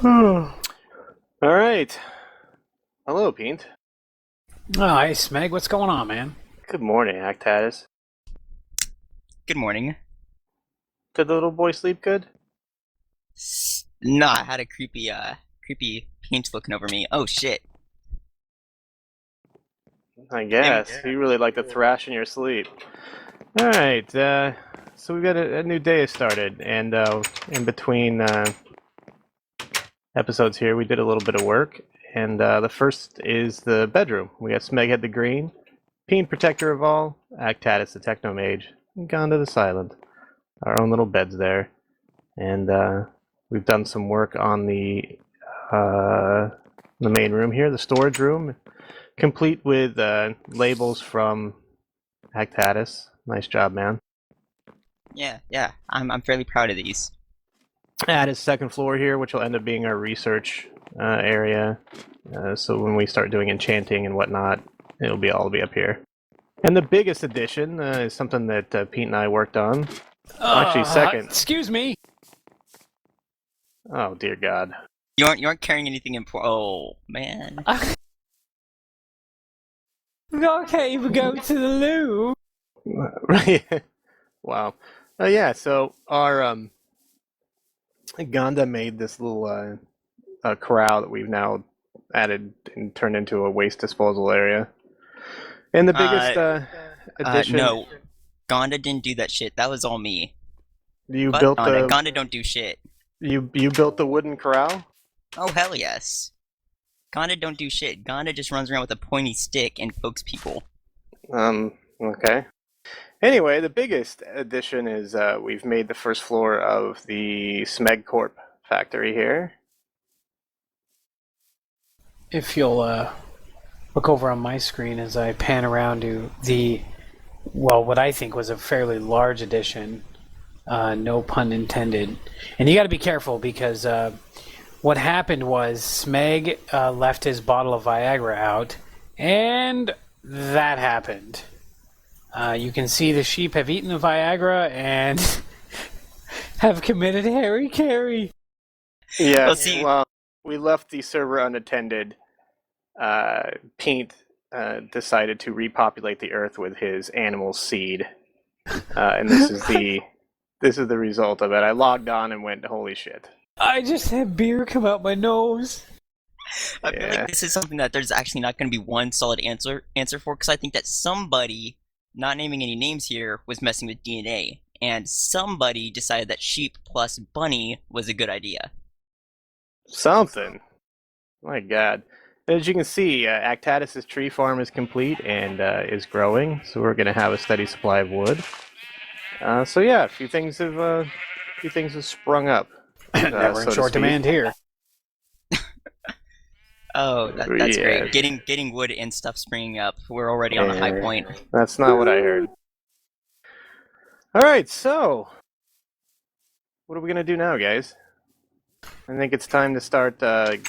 All right. Hello, Peent. Oh, hey, Smegg, what's going on, man? Good morning, Actatus. Good morning. Did the little boy sleep good? Nah, I had a creepy paint looking over me. Oh shit. I guess. You really like to thrash in your sleep. All right. So we've got a new day has started, and in between episodes here, we did a little bit of work. And the first is the bedroom. We got Smegghed the Green, Peent Protector of All, Actatus the Techno Mage, and Gonda the Silent. Our own little beds there. And we've done some work on the main room here, the storage room, complete with labels from Actatus. Nice job, man. Yeah. I'm fairly proud of these. Add his second floor here, which will end up being our research area. So when we start doing enchanting and whatnot, it'll all be up here. And the biggest addition is something that Peent and I worked on. Actually, second. Excuse me. Oh dear God. You aren't carrying anything important. Oh man. I can't even go to the loo. Right. Wow. Yeah. So our Gonda made this little corral that we've now added and turned into a waste disposal area. And the biggest addition. No. Gonda didn't do that shit. That was all me. You But built Gonda don't do shit. you built the wooden corral. Oh hell yes. Gonda don't do shit. Gonda just runs around with a pointy stick and pokes people. Okay. Anyway, the biggest addition is we've made the first floor of the Smegg Corp factory here. If you'll look over on my screen as I pan around to what I think was a fairly large addition, no pun intended. And you got to be careful because what happened was Smegg left his bottle of Viagra out, and that happened. You can see the sheep have eaten the Viagra and have committed Harry Carey. Yeah, well, we left the server unattended. Peent decided to repopulate the Earth with his animal seed, and this is the result of it. I logged on and went, holy shit. I just had beer come out my nose. I feel like this is something that there's actually not going to be one solid answer for, because I think that somebody, not naming any names here, was messing with DNA, and somebody decided that sheep plus bunny was a good idea. Something. My God. As you can see, Actatus' tree farm is complete and is growing, so we're going to have a steady supply of wood. So yeah, a few things have sprung up. Never in short demand here. Oh, that's great. Getting wood and stuff springing up. We're already on the high point. That's not what I heard. All right, so what are we gonna do now, guys? I think it's time to start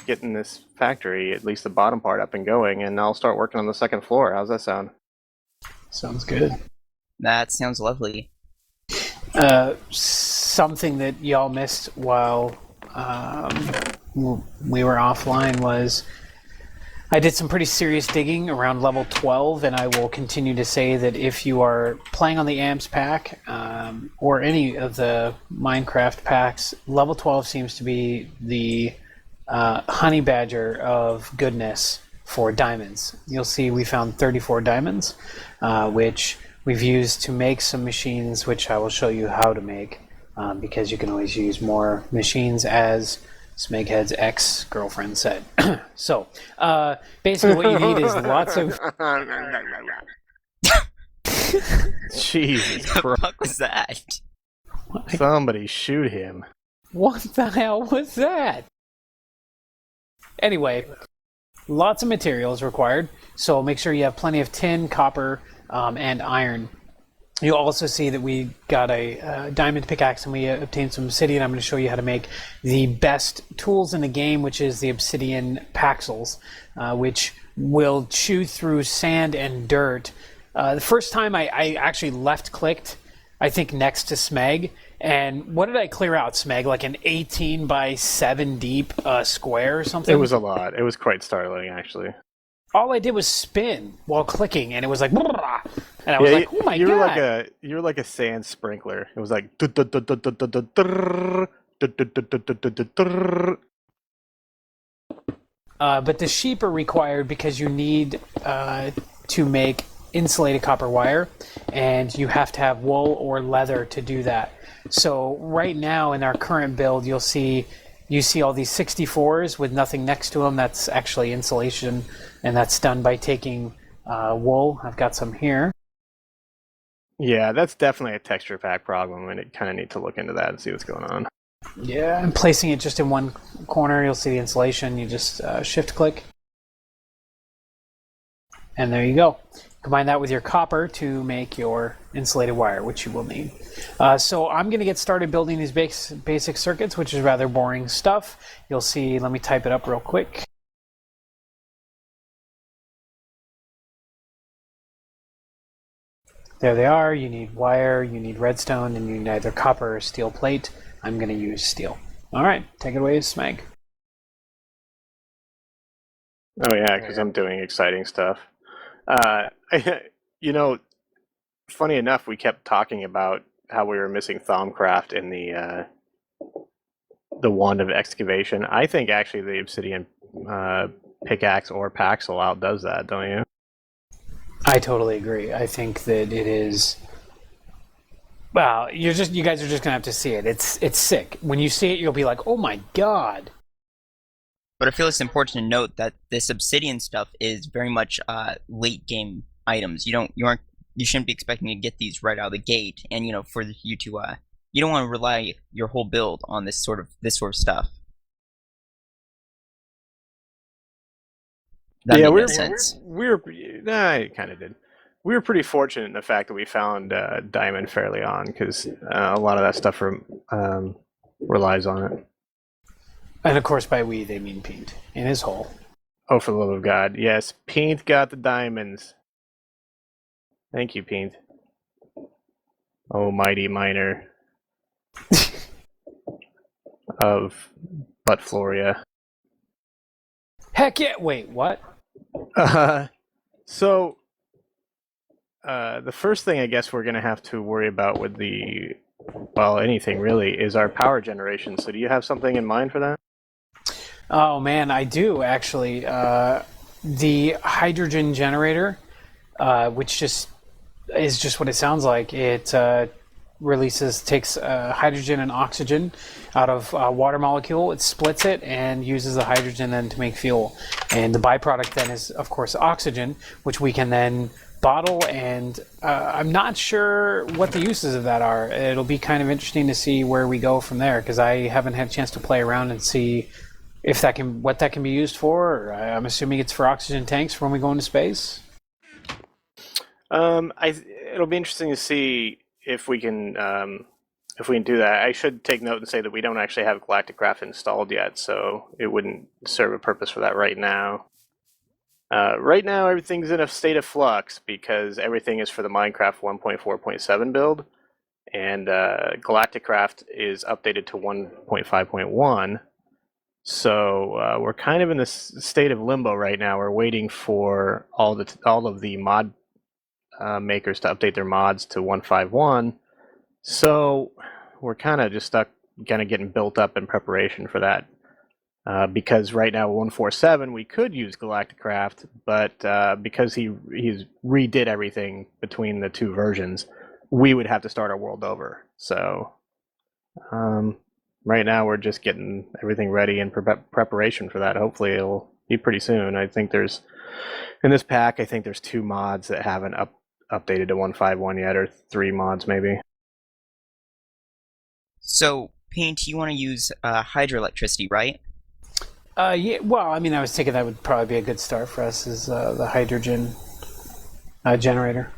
getting this factory, at least the bottom part, up and going, and I'll start working on the second floor. How's that sound? Sounds good. That sounds lovely. Something that y'all missed while we were offline was I did some pretty serious digging around level 12, and I will continue to say that if you are playing on the Ampz pack or any of the Minecraft packs, level 12 seems to be the honey badger of goodness for diamonds. You'll see we found 34 diamonds, which we've used to make some machines, which I will show you how to make, because you can always use more machines, as Smegged's ex-girlfriend said. So, basically what you need is lots of... Jesus What the Christ. fuck was that? Somebody shoot him. What the hell was that? Anyway, lots of materials required, so make sure you have plenty of tin, copper, and iron. You'll also see that we got a diamond pickaxe and we obtained some obsidian. I'm going to show you how to make the best tools in the game, which is the obsidian paxels, which will chew through sand and dirt. The first time I actually left-clicked I think next to Smegg. And what did I clear out, Smegg? Like an 18 by 7 deep square or something? It was a lot. It was quite startling, actually. All I did was spin while clicking, and it was like, and I was like, oh my god! You were like a sand sprinkler. It was like. But the sheep are required because you need to make insulated copper wire, and you have to have wool or leather to do that. So right now in our current build, you see all these 64s with nothing next to them. That's actually insulation, and that's done by taking wool. I've got some here. Yeah, that's definitely a texture pack problem, and it kind of need to look into that and see what's going on. Yeah, I'm placing it just in one corner. You'll see the insulation. You just shift click, and there you go. Combine that with your copper to make your insulated wire, which you will need. So I'm going to get started building these basic circuits, which is rather boring stuff. You'll see, let me type it up real quick. There they are. You need wire, you need redstone, and you need either copper or steel plate. I'm going to use steel. All right, take it away, Smegg. Oh yeah, because I'm doing exciting stuff. Funny enough, we kept talking about how we were missing Thaumcraft in the wand of excavation. I think actually the obsidian pickaxe or paxel outdoes that, don't you? I totally agree. I think that it is. Well, you guys are just gonna have to see it. It's sick. When you see it, you'll be like, "Oh my god!" But I feel it's important to note that this obsidian stuff is very much late game items. You shouldn't be expecting to get these right out of the gate. And for you to you don't want to rely your whole build on this sort of stuff. That made no sense. It kind of did. We were pretty fortunate in the fact that we found diamond fairly on, because a lot of that stuff relies on it. And of course, by we, they mean Peent in his hole. Oh, for the love of God. Yes, Peent got the diamonds. Thank you, Peent. Oh, mighty miner of Buttfloria. Heck yeah! Wait, what? So, the first thing I guess we're going to have to worry about with anything really, is our power generation. So do you have something in mind for that? Oh man, I do actually. The hydrogen generator, which is just what it sounds like. It takes hydrogen and oxygen out of a water molecule. It splits it and uses the hydrogen then to make fuel. And the byproduct then is, of course, oxygen, which we can then bottle. And I'm not sure what the uses of that are. It'll be kind of interesting to see where we go from there, because I haven't had a chance to play around and see what that can be used for. I'm assuming it's for oxygen tanks for when we go into space. It'll be interesting to see if we can do that. I should take note and say that we don't actually have Galacticraft installed yet, so it wouldn't serve a purpose for that right now. Right now, everything's in a state of flux because everything is for the Minecraft 1.4.7 build, and Galacticraft is updated to 1.5.1. So we're kind of in this state of limbo right now. We're waiting for all of the mod makers to update their mods to 1.5.1. So we're kind of just stuck, kind of getting built up in preparation for that. Because right now 1.4.7 we could use Galacticraft, but because he's redid everything between the two versions, we would have to start our world over. So right now we're just getting everything ready in preparation for that. Hopefully it'll be pretty soon. I think there's, in this pack, I think there's 2 mods that haven't updated to 1.5.1 yet, or 3 mods maybe. So, Peent, you want to use hydroelectricity, right? Yeah. Well, I mean, I was thinking that would probably be a good start for us, is the hydrogen generator.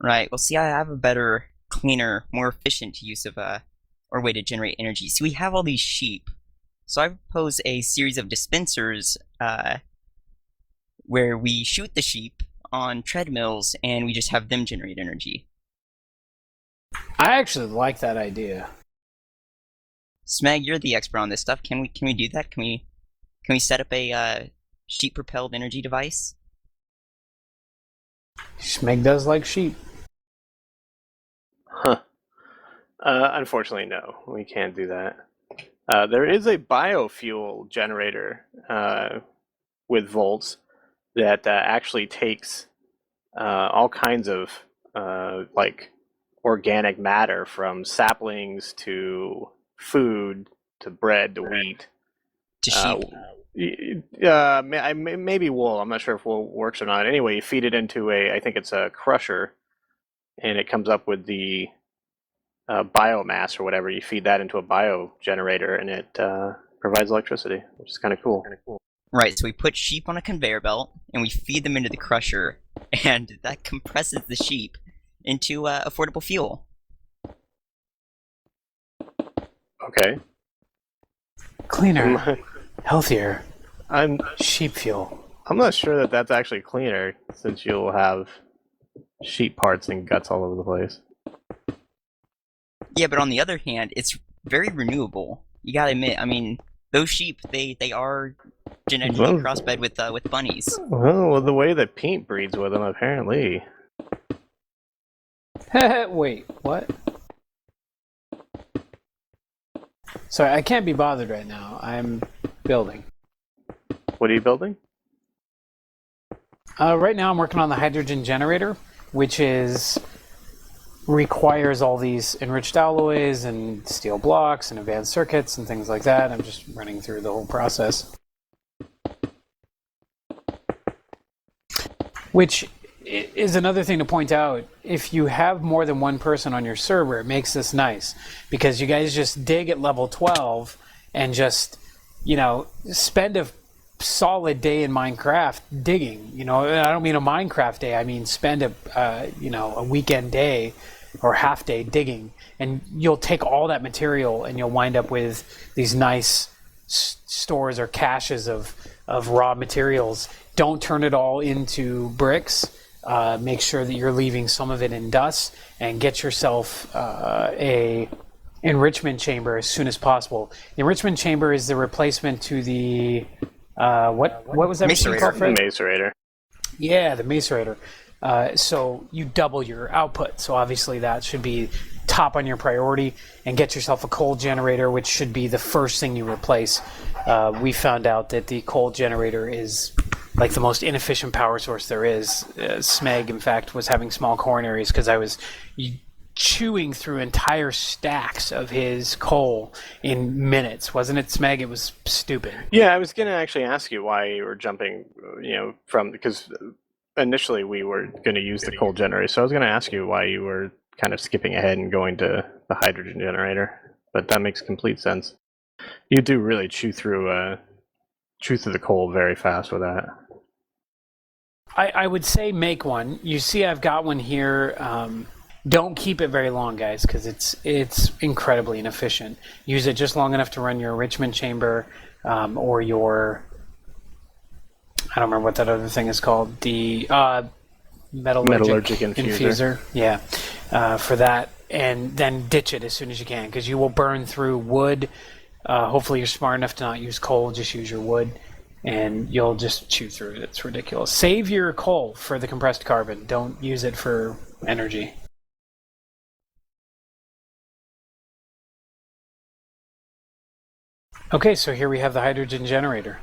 Right. Well, see, I have a better, cleaner, more efficient use of or way to generate energy. So we have all these sheep. So I propose a series of dispensers where we shoot the sheep on treadmills and we just have them generate energy. I actually like that idea. Smegg, you're the expert on this stuff. Can we do that? Can we set up a sheep propelled energy device? Smegg does like sheep. Huh. Unfortunately, no. We can't do that. There is a biofuel generator with volts that actually takes all kinds of like organic matter from saplings to food to bread to wheat To sheep? maybe wool. I'm not sure if wool works or not. Anyway, you feed it into I think it's a crusher, and it comes up with the biomass or whatever. You feed that into a bio generator, and it provides electricity, which is kind of cool. Right, so we put sheep on a conveyor belt, and we feed them into the crusher, and that compresses the sheep into affordable fuel. Okay. Cleaner, healthier, I'm sheep fuel. I'm not sure that that's actually cleaner, since you'll have sheep parts and guts all over the place. Yeah, but on the other hand, it's very renewable. You gotta admit, I mean, those sheep, they are genetically crossbred with bunnies. Well, the way that Peent breeds with them, apparently. Wait, what? Sorry, I can't be bothered right now. I'm building. What are you building? Right now I'm working on the hydrogen generator, which requires all these enriched alloys and steel blocks and advanced circuits and things like that. I'm just running through the whole process. Which is another thing to point out. If you have more than one person on your server, it makes this nice, because you guys just dig at level 12 and just, spend a solid day in Minecraft digging. I don't mean a Minecraft day. I mean spend a weekend day or half day digging, and you'll take all that material and you'll wind up with these nice stores or caches of raw materials. Don't turn it all into bricks. Make sure that you're leaving some of it in dust, and get yourself a enrichment chamber as soon as possible. The enrichment chamber is the replacement to the what was that machine called, Fred? Macerator. Yeah, the macerator. So you double your output. So obviously that should be top on your priority, and get yourself a coal generator, which should be the first thing you replace. We found out that the coal generator is like the most inefficient power source there is. Smegg, in fact, was having small coronaries because I was chewing through entire stacks of his coal in minutes. Wasn't it, Smegg? It was stupid. Yeah, I was going to actually ask you why you were jumping, because initially we were going to use the coal generator. So I was going to ask you why you were kind of skipping ahead and going to the hydrogen generator. But that makes complete sense. You do really chew through the coal very fast with that. I would say make one. You see I've got one here. Don't keep it very long, guys, because it's incredibly inefficient. Use it just long enough to run your enrichment chamber or your... I don't remember what that other thing is called. The metallurgic infuser. Yeah, for that. And then ditch it as soon as you can, because you will burn through wood. Hopefully you're smart enough to not use coal, just use your wood, and you'll just chew through it. It's ridiculous. Save your coal for the compressed carbon. Don't use it for energy. Okay, so here we have the hydrogen generator.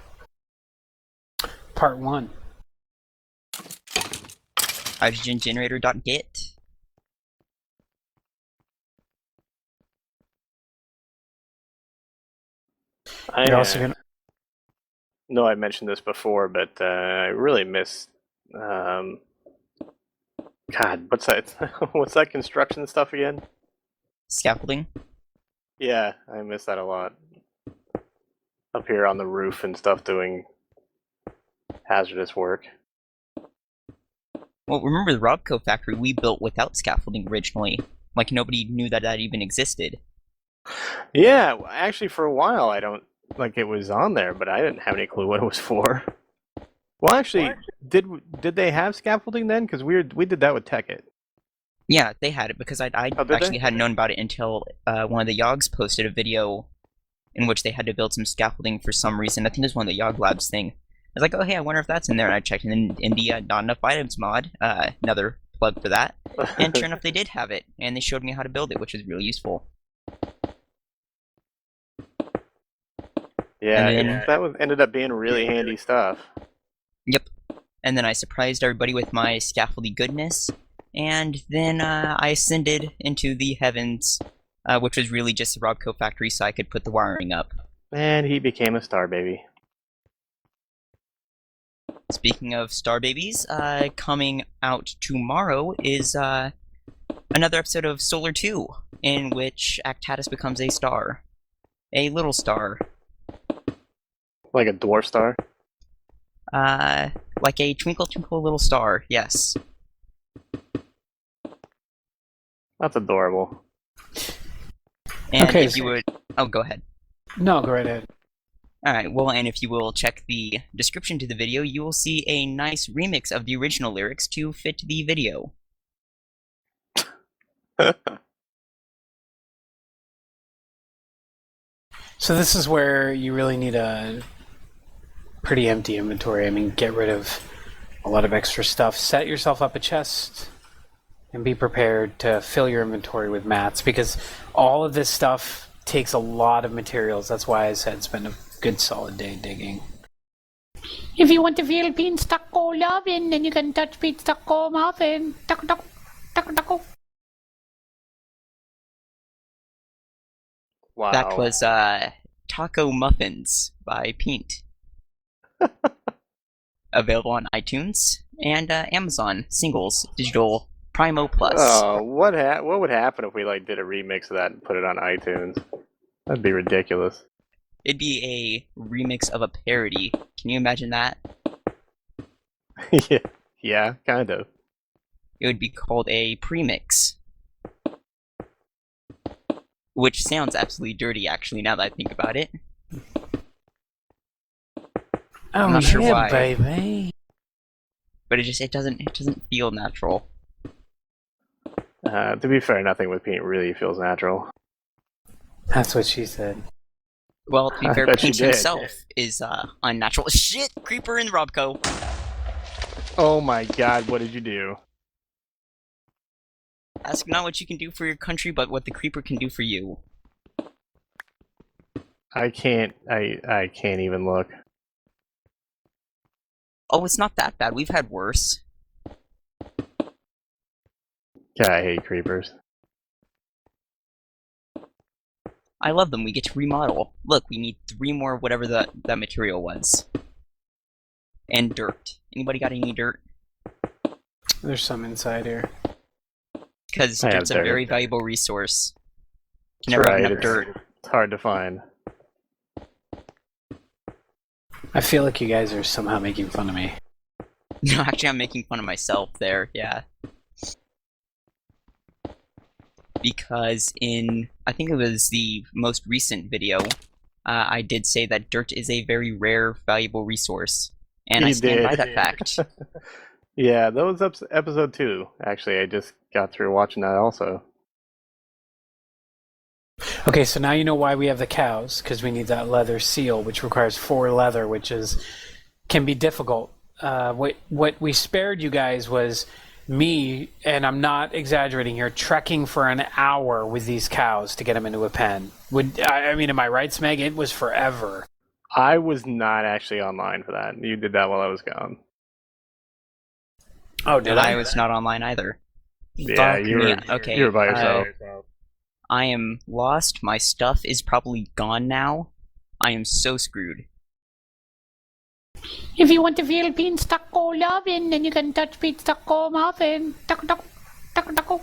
Part 1. Hydrogengenerator.git. You're also gonna... No, I mentioned this before, but I really miss... God, what's that? What's that construction stuff again? Scaffolding? Yeah, I miss that a lot. Up here on the roof and stuff, doing hazardous work. Well, remember the Robco factory we built without scaffolding originally. Like, nobody knew that even existed. Yeah, actually for a while it was on there, but I didn't have any clue what it was for. Well, actually, did they have scaffolding then? Because we did that with Tekkit. Yeah, they had it because I actually hadn't known about it until one of the Yogs posted a video in which they had to build some scaffolding for some reason. I think it was one of the Yog Labs thing. I was like, oh hey, I wonder if that's in there. And I checked in the not enough items mod, another plug for that. And sure enough, they did have it, and they showed me how to build it, which was really useful. Yeah, ended up being really handy stuff. Yep. And then I surprised everybody with my scaffoldy goodness, and then I ascended into the heavens, which was really just the Robco factory so I could put the wiring up. And he became a star baby. Speaking of star babies, coming out tomorrow is another episode of Solar 2, in which Actatus becomes a star. A little star. Like a dwarf star? Like a twinkle twinkle little star, yes. That's adorable. And okay, if you would... Oh, go ahead. No, go right ahead. Alright, well, and if you will check the description to the video, you will see a nice remix of the original lyrics to fit the video. So this is where you really need a pretty empty inventory. I mean, get rid of a lot of extra stuff. Set yourself up a chest and be prepared to fill your inventory with mats, because all of this stuff takes a lot of materials. That's why I said spend a good solid day digging. If you want to feel Peent Taco loving, then you can touch Peent Taco muffin. Taco taco taco taco. Wow. That was Taco Muffins by Peent. Available on iTunes and Amazon Singles Digital Primo Plus. Oh, what would happen if we did a remix of that and put it on iTunes? That'd be ridiculous. It'd be a remix of a parody. Can you imagine that? Yeah, kind of. It would be called a premix. Which sounds absolutely dirty, actually, now that I think about it. I'm not sure why, baby. But it doesn't feel natural. To be fair, nothing with Peent really feels natural. That's what she said. Well, to be fair, Peent himself is unnatural. Shit! Creeper in the Robco! Oh my god, what did you do? Ask not what you can do for your country, but what the creeper can do for you. I can't even look. Oh, it's not that bad. We've had worse. God, I hate creepers. I love them. We get to remodel. Look, we need 3 more whatever that material was. And dirt. Anybody got any dirt? There's some inside here. Because dirt's a very valuable resource. You can never have enough dirt. It's hard to find. I feel like you guys are somehow making fun of me. No, actually, I'm making fun of myself there, yeah. Because I think it was the most recent video, I did say that dirt is a very rare, valuable resource. And I stand by that fact. Yeah, that was episode 2. Actually, I just got through watching that also. Okay, so now you know why we have the cows, because we need that leather seal, which requires 4 leather, which can be difficult. What we spared you guys was me, and I'm not exaggerating here, trekking for an hour with these cows to get them into a pen. I mean, am I right, Smegg? It was forever. I was not actually online for that. You did that while I was gone. Oh, did I? I was not online either. Yeah, you were by yourself. I am lost. My stuff is probably gone now. I am so screwed. If you want to feel Peent Taco loving, then you can touch Peent Taco muffin. Taco taco taco taco.